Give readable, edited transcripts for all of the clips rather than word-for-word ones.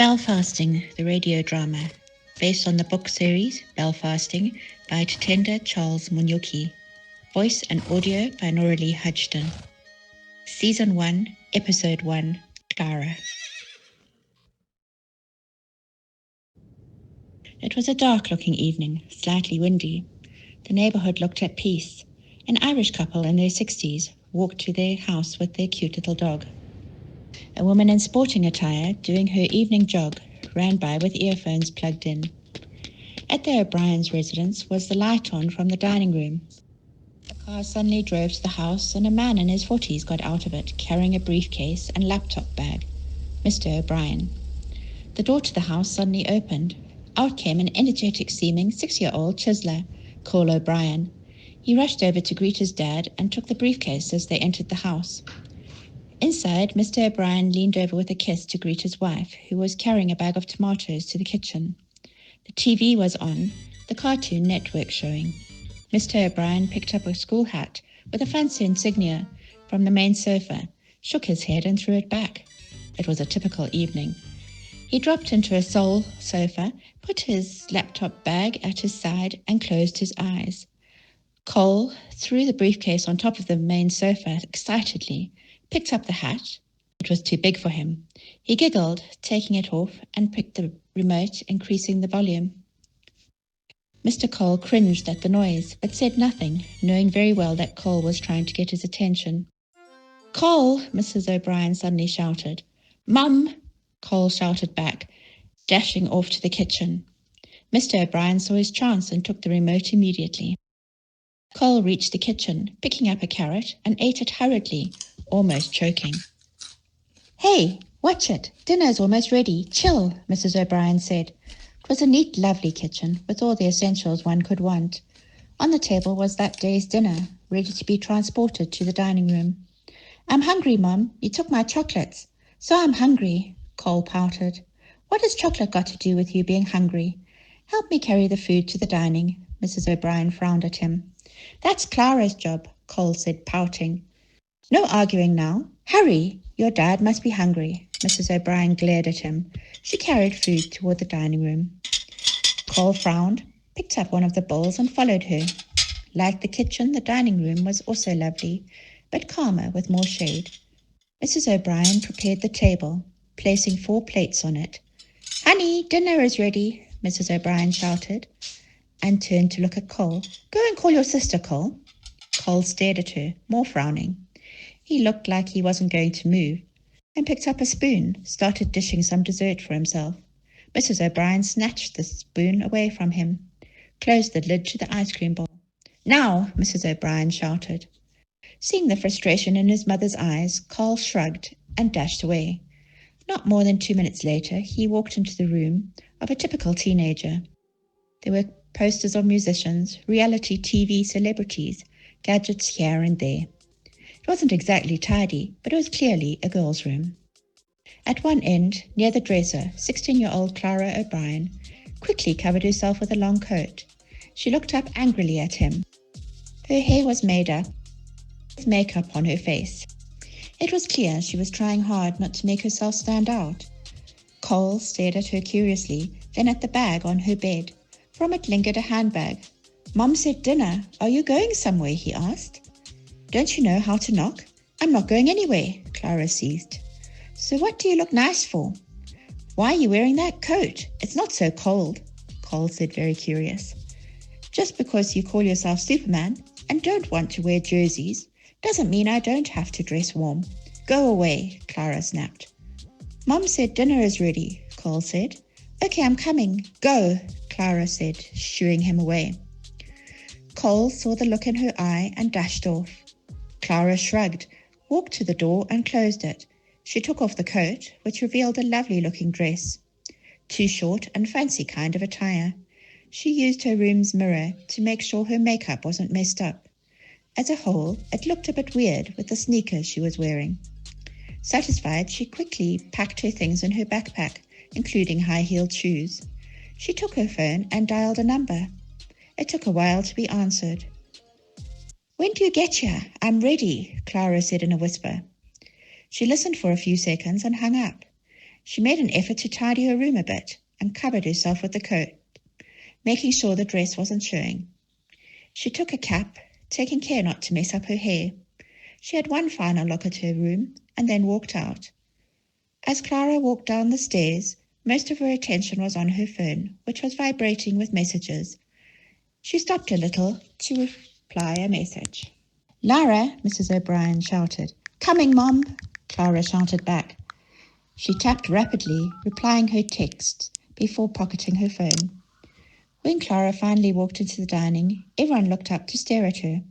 Belfasting, the radio drama, based on the book series Belfasting by Tatenda Charles Munyuki. Voice and audio by Noralee Hudgton. Season 1, Episode 1, Clara. It was a dark-looking evening, slightly windy. The neighborhood looked at peace. An Irish couple in their 60s walked to their house with their cute little dog. A woman in sporting attire, doing her evening jog, ran by with earphones plugged in. At the O'Brien's residence was the light on from the dining room. The car suddenly drove to the house, and a man in his 40s got out of it, carrying a briefcase and laptop bag. Mr. O'Brien. The door to the house suddenly opened. Out came an energetic-seeming 6-year-old chiseler, Cole O'Brien. He rushed over to greet his dad and took the briefcase as they entered the house. Inside, Mr. O'Brien leaned over with a kiss to greet his wife, who was carrying a bag of tomatoes to the kitchen. The TV was on, the Cartoon Network showing. Mr. O'Brien picked up a school hat with a fancy insignia from the main sofa, shook his head and threw it back. It was a typical evening. He dropped into a sole sofa, put his laptop bag at his side and closed his eyes. Cole threw the briefcase on top of the main sofa excitedly, picked up the hat. It was too big for him. He giggled, taking it off, and picked the remote, increasing the volume. Mr. Cole cringed at the noise, but said nothing, knowing very well that Cole was trying to get his attention. "Cole!" Mrs. O'Brien suddenly shouted. "Mum!" Cole shouted back, dashing off to the kitchen. Mr. O'Brien saw his chance and took the remote immediately. Cole reached the kitchen, picking up a carrot, and ate it hurriedly, almost choking. "Hey, watch it. Dinner's almost ready. Chill," Mrs. O'Brien said. It was a neat, lovely kitchen, with all the essentials one could want. On the table was that day's dinner, ready to be transported to the dining room. "I'm hungry, Mum. You took my chocolates." "So I'm hungry," Cole pouted. "What has chocolate got to do with you being hungry?" "Help me carry the food to the dining." Mrs. O'Brien frowned at him. "That's Clara's job," Cole said, pouting. "No arguing now. Hurry! Your dad must be hungry." Mrs. O'Brien glared at him. She carried food toward the dining room. Cole frowned, picked up one of the bowls and followed her. Like the kitchen, the dining room was also lovely, but calmer with more shade. Mrs. O'Brien prepared the table, placing 4 plates on it. "Honey, dinner is ready," Mrs. O'Brien shouted, and turned to look at Cole. "Go and call your sister, Cole." Cole stared at her, more frowning. He looked like he wasn't going to move, and picked up a spoon, started dishing some dessert for himself. Mrs. O'Brien snatched the spoon away from him, closed the lid to the ice cream bowl. "Now!" Mrs. O'Brien shouted. Seeing the frustration in his mother's eyes, Cole shrugged and dashed away. Not more than 2 minutes later, he walked into the room of a typical teenager. There were posters of musicians, reality TV celebrities, gadgets here and there. It wasn't exactly tidy, but it was clearly a girl's room. At one end, near the dresser, 16-year-old Clara O'Brien quickly covered herself with a long coat. She looked up angrily at him. Her hair was made up, with makeup on her face. It was clear she was trying hard not to make herself stand out. Cole stared at her curiously, then at the bag on her bed. From it lingered a handbag. "Mom said dinner. Are you going somewhere?" he asked. "Don't you know how to knock?" "I'm not going anywhere," Clara seized. "So what do you look nice for?" "Why are you wearing that coat? It's not so cold," Cole said, very curious. "Just because you call yourself Superman and don't want to wear jerseys doesn't mean I don't have to dress warm." "Go away," Clara snapped. "Mom said dinner is ready," Cole said. "Okay, I'm coming." "Go," Clara said, shooing him away. Cole saw the look in her eye and dashed off. Clara shrugged, walked to the door and closed it. She took off the coat, which revealed a lovely-looking dress. Too short and fancy kind of attire. She used her room's mirror to make sure her makeup wasn't messed up. As a whole, it looked a bit weird with the sneakers she was wearing. Satisfied, she quickly packed her things in her backpack, including high-heeled shoes. She took her phone and dialed a number. It took a while to be answered. "When do you get here? I'm ready," Clara said in a whisper. She listened for a few seconds and hung up. She made an effort to tidy her room a bit and covered herself with the coat, making sure the dress wasn't showing. She took a cap, taking care not to mess up her hair. She had one final look at her room and then walked out. As Clara walked down the stairs, most of her attention was on her phone, which was vibrating with messages. She stopped a little to reply a message. "Lara," Mrs. O'Brien shouted. "Coming, Mom," Clara shouted back. She tapped rapidly, replying her text before pocketing her phone. When Clara finally walked into the dining, everyone looked up to stare at her.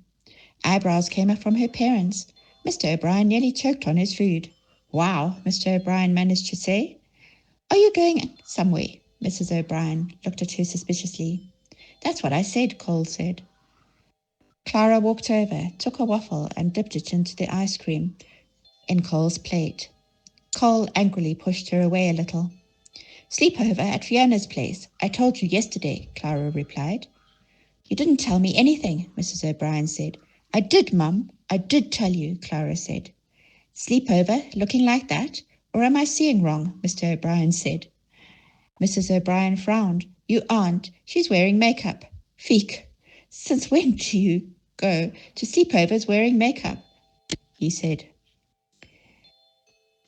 Eyebrows came up from her parents. Mr. O'Brien nearly choked on his food. "Wow," Mr. O'Brien managed to say. "Are you going somewhere?" Mrs. O'Brien looked at her suspiciously. "That's what I said," Cole said. Clara walked over, took a waffle and dipped it into the ice cream in Cole's plate. Cole angrily pushed her away a little. "Sleepover at Fiona's place. I told you yesterday," Clara replied. "You didn't tell me anything," Mrs. O'Brien said. "I did, Mum. I did tell you," Clara said. "Sleepover looking like that? Or am I seeing wrong?" Mr. O'Brien said. Mrs. O'Brien frowned. "You aren't. She's wearing makeup." "Feek. Since when do you go to sleepovers wearing makeup?" he said.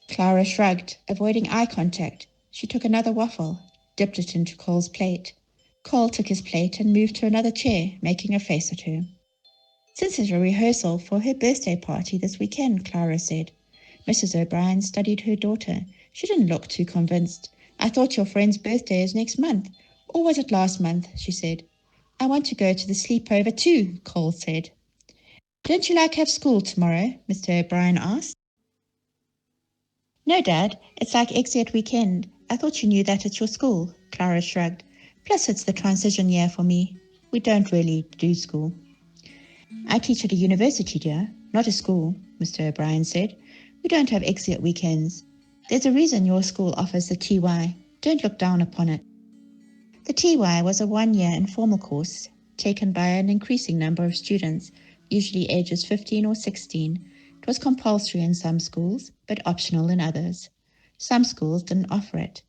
Clara shrugged, avoiding eye contact. She took another waffle, dipped it into Cole's plate. Cole took his plate and moved to another chair, making a face at her. "Since it's a rehearsal for her birthday party this weekend," Clara said. Mrs. O'Brien studied her daughter. She didn't look too convinced. "I thought your friend's birthday is next month. Or was it last month?" she said. "I want to go to the sleepover too," Cole said. "Don't you have school tomorrow?" Mr. O'Brien asked. "No, Dad. It's like exit weekend. I thought you knew that at your school," Clara shrugged. "Plus, it's the transition year for me. We don't really do school." "I teach at a university, dear, not a school," Mr. O'Brien said. "We don't have exit weekends. There's a reason your school offers the TY. Don't look down upon it." The TY was a one-year informal course taken by an increasing number of students, usually ages 15 or 16. It was compulsory in some schools, but optional in others. Some schools didn't offer it.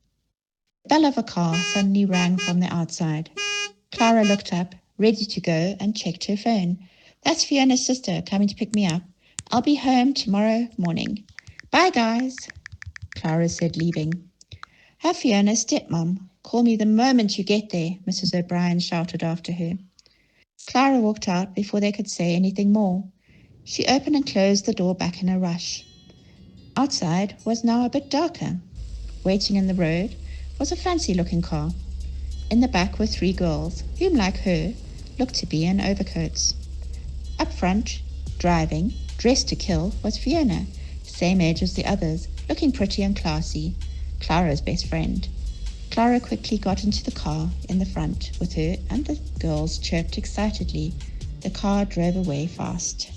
The bell of a car suddenly rang from the outside. Clara looked up, ready to go, and checked her phone. "That's Fiona's sister coming to pick me up. I'll be home tomorrow morning. Bye, guys," Clara said, leaving. "Have Fiona's stepmom call me the moment you get there," Mrs. O'Brien shouted after her. Clara walked out before they could say anything more. She opened and closed the door back in a rush. Outside was now a bit darker. Waiting in the road was a fancy-looking car. In the back were three girls, whom, like her, looked to be in overcoats. Up front, driving, dressed to kill, was Fiona, same age as the others, looking pretty and classy, Clara's best friend. Clara quickly got into the car in the front with her, and the girls chirped excitedly. The car drove away fast.